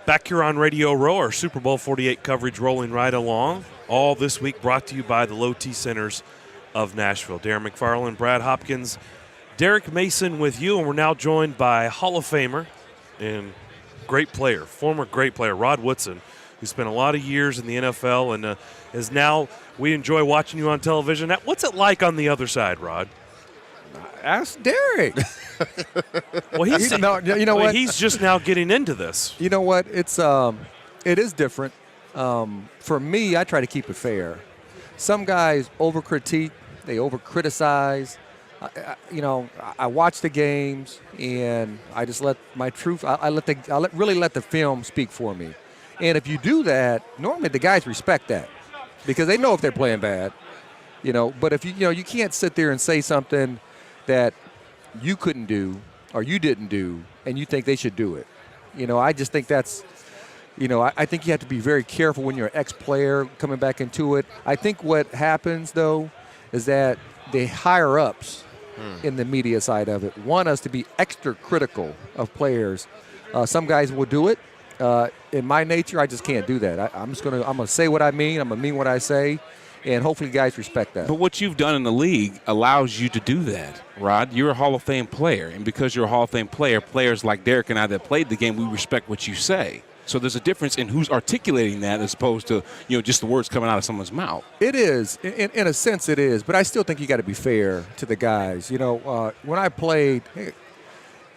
Back here on Radio Row, our Super Bowl 48 coverage rolling right along. All this week brought to you by the Low T Centers of Nashville. Darren McFarland, Brad Hopkins, Derek Mason with you, and we're now joined by Hall of Famer and great player, former great player, Rod Woodson, who spent a lot of years in the NFL and is now, we enjoy watching you on television. What's it like on the other side, Rod? Ask Derek. Well, he's what? He's just now getting into this. You know what? It is different. For me, I try to keep it fair. Some guys over-critique, they over-criticize. I watch the games and I just let my truth. I really let the film speak for me. And if you do that, normally the guys respect that because they know if they're playing bad. But if you can't sit there and say something that you couldn't do or you didn't do and you think they should do it. I just think that's, I think you have to be very careful when you're an ex-player coming back into it. I think what happens, though, is that the higher-ups in the media side of it want us to be extra critical of players. Some guys will do it. In my nature, I just can't do that. I'm gonna say what I mean. I'm gonna mean what I say. And hopefully guys respect that. But what you've done in the league allows you to do that, Rod. You're a Hall of Fame player. And because you're a Hall of Fame player, players like Derek and I that played the game, we respect what you say. So there's a difference in who's articulating that as opposed to, just the words coming out of someone's mouth. It is. In a sense it is. But I still think you got to be fair to the guys. When I played,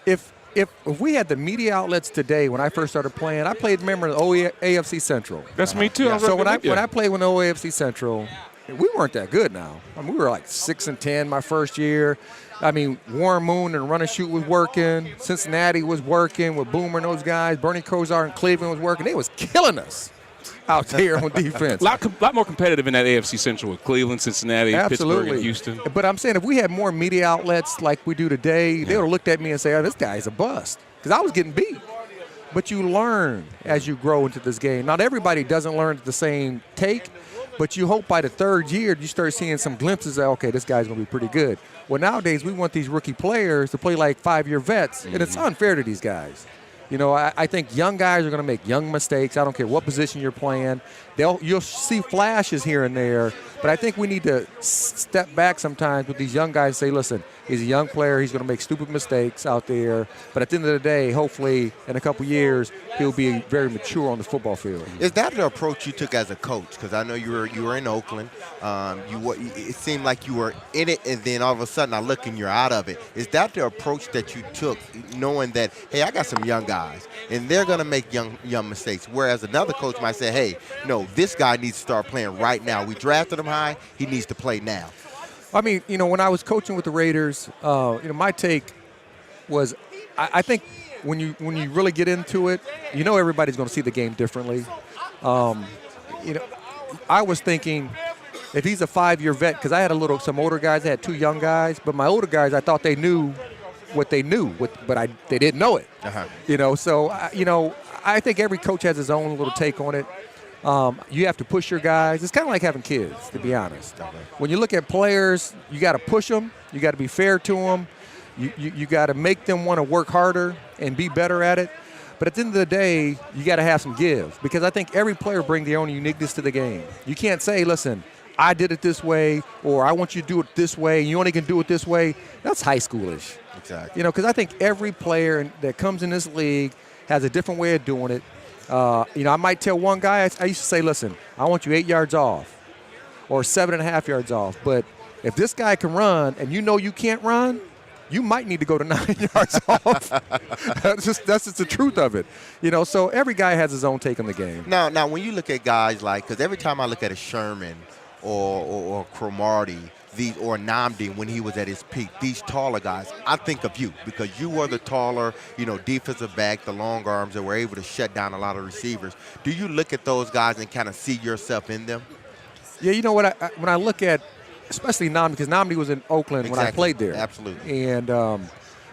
if we had the media outlets today when I first started playing, I played, remember, the AFC Central. That's me too. Yeah. So when I played with the AFC Central, we weren't that good now. We were like 6-10 my first year. Warren Moon and Run and Shoot was working. Cincinnati was working with Boomer and those guys. Bernie Kosar in Cleveland was working. They was killing us out there on defense. A lot more competitive in that AFC Central with Cleveland, Cincinnati, Absolutely. Pittsburgh, and Houston. But I'm saying if we had more media outlets like we do today, they would have looked at me and say, this guy's a bust. Because I was getting beat. But you learn as you grow into this game. Not everybody doesn't learn at the same take, but you hope by the third year you start seeing some glimpses of, okay, this guy's going to be pretty good. Well, nowadays we want these rookie players to play like 5-year vets, and it's unfair to these guys. I think young guys are going to make young mistakes. I don't care what position you're playing. You'll see flashes here and there, but I think we need to step back sometimes with these young guys and say, listen, he's a young player. He's going to make stupid mistakes out there. But at the end of the day, hopefully in a couple years, he'll be very mature on the football field. Is that the approach you took as a coach? Because I know you were in Oakland. It seemed like you were in it, and then all of a sudden I look and you're out of it. Is that the approach that you took, knowing that, hey, I got some young guys, and they're going to make young mistakes, whereas another coach might say, hey, no, this guy needs to start playing right now. We drafted him high. He needs to play now. When I was coaching with the Raiders, my take was I think when you really get into it, everybody's going to see the game differently. I was thinking if he's a 5-year vet, because I had some older guys, I had 2 young guys, but my older guys, I thought they knew what they knew, but they didn't know it. So I think every coach has his own little take on it. You have to push your guys. It's kind of like having kids, to be honest. When you look at players, you got to push them. You got to be fair to them. You got to make them want to work harder and be better at it. But at the end of the day, you got to have some give, because I think every player brings their own uniqueness to the game. You can't say, listen, I did it this way, or I want you to do it this way, and you only can do it this way. That's high schoolish. Exactly. Because I think every player that comes in this league has a different way of doing it. I might tell one guy, I used to say, listen, I want you 8 yards off or 7.5 yards off. But if this guy can run and you can't run, you might need to go to 9 yards off. That's just the truth of it. So every guy has his own take on the game. Now when you look at guys like, because every time I look at a Sherman or Cromartie, or Nnamdi when he was at his peak, these taller guys, I think of you because you were the taller, defensive back, the long arms that were able to shut down a lot of receivers. Do you look at those guys and kind of see yourself in them? Yeah, when I look at, especially Nnamdi, because Nnamdi was in Oakland when I played there. Absolutely. And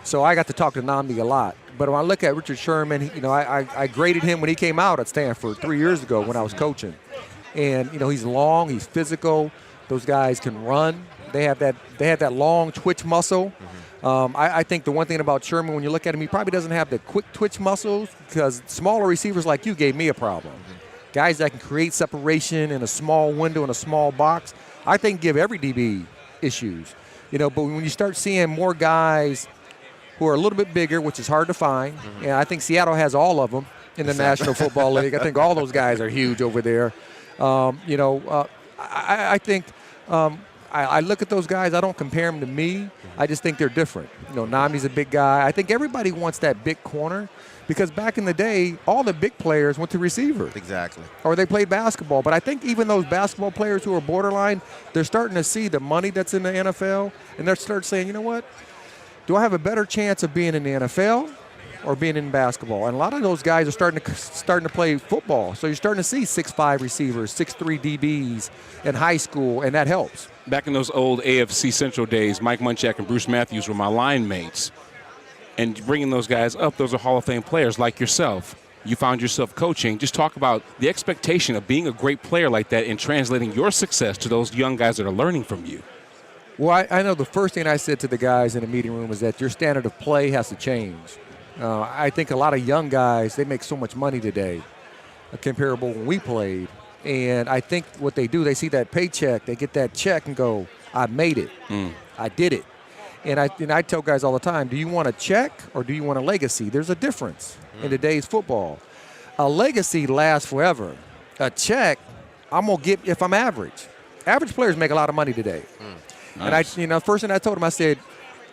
so I got to talk to Nnamdi a lot. But when I look at Richard Sherman, I graded him when he came out at Stanford 3 years ago when I was coaching. And, he's long, he's physical. Those guys can run. They have that long twitch muscle. I think the one thing about Sherman, when you look at him, he probably doesn't have the quick twitch muscles because smaller receivers like you gave me a problem. Guys that can create separation in a small window in a small box, I think give every DB issues. But when you start seeing more guys who are a little bit bigger, which is hard to find, and I think Seattle has all of them in the National Football League. I think all those guys are huge over there. I think I look at those guys. I don't compare them to me. I just think they're different. Nami's a big guy. I think everybody wants that big corner because back in the day, all the big players went to receiver. Exactly. Or they played basketball. But I think even those basketball players who are borderline, they're starting to see the money that's in the NFL, and they're starting saying, you know what? Do I have a better chance of being in the NFL or being in basketball? And a lot of those guys are starting to play football. So you're starting to see 6'5" receivers, 6'3" DBs in high school, and that helps. Back in those old AFC Central days, Mike Munchak and Bruce Matthews were my line mates. And bringing those guys up, those are Hall of Fame players like yourself. You found yourself coaching. Just talk about the expectation of being a great player like that and translating your success to those young guys that are learning from you. Well, I know the first thing I said to the guys in the meeting room is that your standard of play has to change. I think a lot of young guys, they make so much money today, comparable when we played. And I think what they do, they see that paycheck, they get that check and go, I made it. I did it. And I tell guys all the time, do you want a check or do you want a legacy? There's a difference in today's football. A legacy lasts forever. A check, I'm going to get if I'm average. Average players make a lot of money today. Nice. And first thing I told him, I said,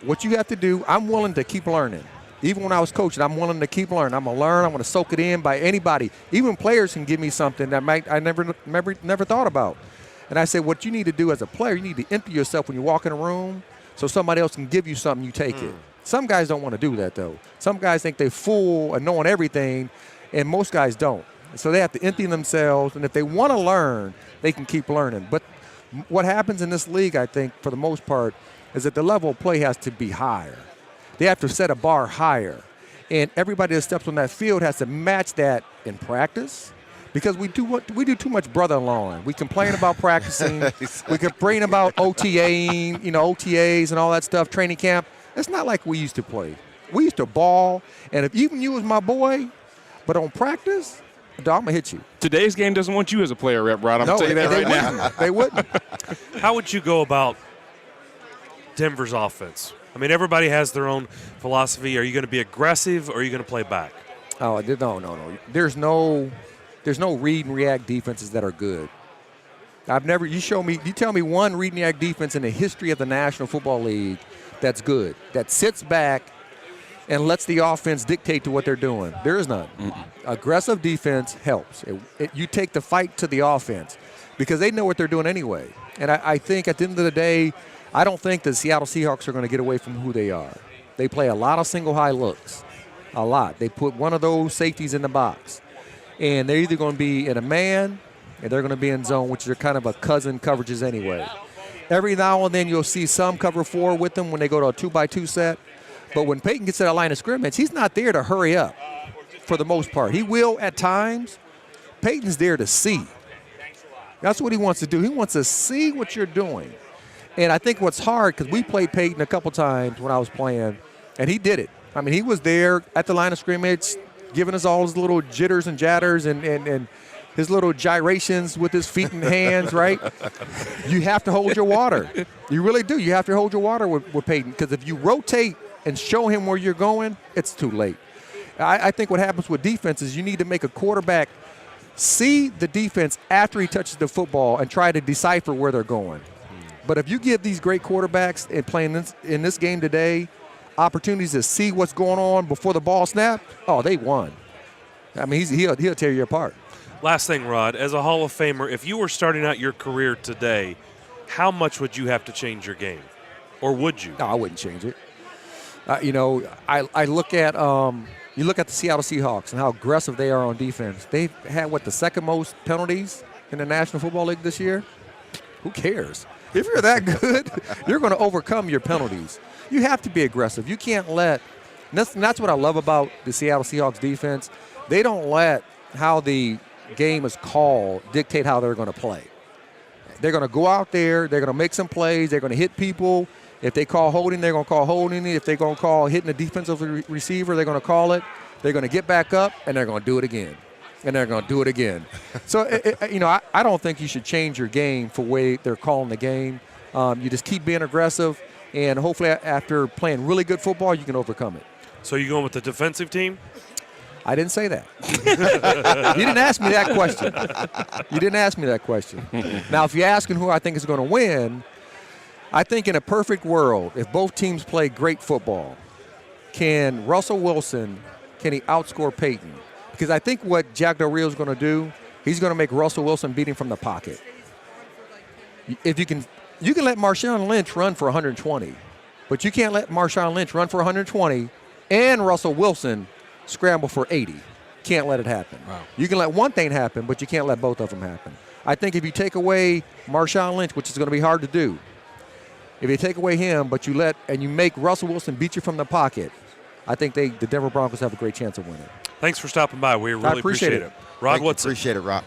what you have to do, I'm willing to keep learning. Even when I was coaching, I'm willing to keep learning. I'm going to learn. I'm going to soak it in by anybody. Even players can give me something that I never thought about. And I said, what you need to do as a player, you need to empty yourself when you walk in a room so somebody else can give you something, you take it. Some guys don't want to do that, though. Some guys think they're full and knowing everything, and most guys don't. So they have to empty themselves, and if they want to learn, they can keep learning. But what happens in this league, I think, for the most part, is that the level of play has to be higher. They have to set a bar higher. And everybody that steps on that field has to match that in practice because we do too much brother-in-law. We complain about practicing. We complain about OTAing, OTAs and all that stuff, training camp. It's not like we used to play. We used to ball. And if even you was my boy, but on practice, I'm going to hit you. Today's game doesn't want you as a player, Rep Rod. I'm going to tell you that right now. They wouldn't. How would you go about Denver's offense? I mean, everybody has their own philosophy. Are you going to be aggressive or are you going to play back? Oh, no. There's no read and react defenses that are good. You tell me one read and react defense in the history of the National Football League that's good, that sits back and lets the offense dictate to what they're doing. There is none. Aggressive defense helps. You take the fight to the offense because they know what they're doing anyway. And I think at the end of the day, I don't think the Seattle Seahawks are going to get away from who they are. They play a lot of single high looks, a lot. They put one of those safeties in the box, and they're either going to be in a man and they're going to be in zone, which are kind of a cousin coverages anyway. Every now and then you'll see some cover 4 with them when they go to a 2-by-2 set. But when Peyton gets to that line of scrimmage, he's not there to hurry up for the most part. He will at times. Peyton's there to see. That's what he wants to do. He wants to see what you're doing. And I think what's hard, because we played Peyton a couple times when I was playing, and he did it. I mean, he was there at the line of scrimmage, giving us all his little jitters and jatters and his little gyrations with his feet and hands, right? You have to hold your water. You really do. You have to hold your water with Peyton, because if you rotate and show him where you're going, it's too late. I think what happens with defense is you need to make a quarterback see the defense after he touches the football and try to decipher where they're going. But if you give these great quarterbacks and playing in this game today opportunities to see what's going on before the ball snapped, they won. I mean, he'll tear you apart. Last thing, Rod, as a Hall of Famer, if you were starting out your career today, how much would you have to change your game? Or would you? No, I wouldn't change it. I look at you look at the Seattle Seahawks and how aggressive they are on defense. They've had, the second most penalties in the National Football League this year? Who cares? If you're that good, you're going to overcome your penalties. You have to be aggressive. You can't let – that's what I love about the Seattle Seahawks defense. They don't let how the game is called dictate how they're going to play. They're going to go out there. They're going to make some plays. They're going to hit people. If they call holding, they're going to call holding. If they're going to call hitting the defensive receiver, they're going to call it. They're going to get back up, and they're going to do it again. And they're going to do it again. So, I don't think you should change your game for the way they're calling the game. You just keep being aggressive, and hopefully after playing really good football, you can overcome it. So you going with the defensive team? I didn't say that. You didn't ask me that question. You didn't ask me that question. Now, if you're asking who I think is going to win, I think in a perfect world, if both teams play great football, can Russell Wilson, can he outscore Peyton? Because I think what Jack Del Rio is going to do, he's going to make Russell Wilson beat him from the pocket. If you can let Marshawn Lynch run for 120, but you can't let Marshawn Lynch run for 120 and Russell Wilson scramble for 80. Can't let it happen. Wow. You can let one thing happen, but you can't let both of them happen. I think if you take away Marshawn Lynch, which is going to be hard to do, if you take away him, but you make Russell Wilson beat you from the pocket, I think the Denver Broncos have a great chance of winning. Thanks for stopping by. We really appreciate it. Rod Woodson. Appreciate it, Rob.